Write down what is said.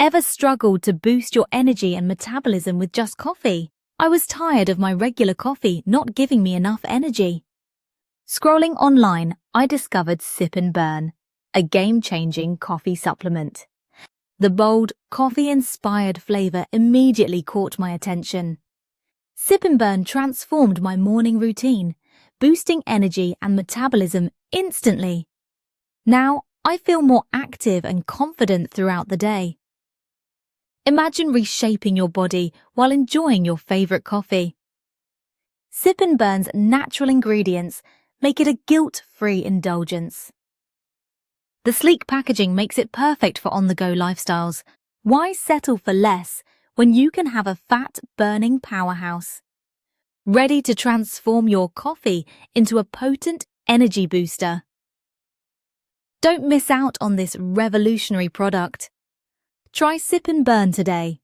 Ever struggled to boost your energy and metabolism with just coffee? I was tired of my regular coffee not giving me enough energy. Scrolling online, I discovered Sippin Burn, a game-changing coffee supplement. The bold, coffee-inspired flavor immediately caught my attention. Sippin Burn transformed my morning routine, boosting energy and metabolism instantly. Now, I feel more active and confident throughout the day. Imagine reshaping your body while enjoying your favorite coffee. Sippin Burn's natural ingredients make it a guilt-free indulgence. The sleek packaging makes it perfect for on-the-go lifestyles. Why settle for less when you can have a fat-burning powerhouse? Ready to transform your coffee into a potent energy booster. Don't miss out on this revolutionary product. Try Sippin Burn today.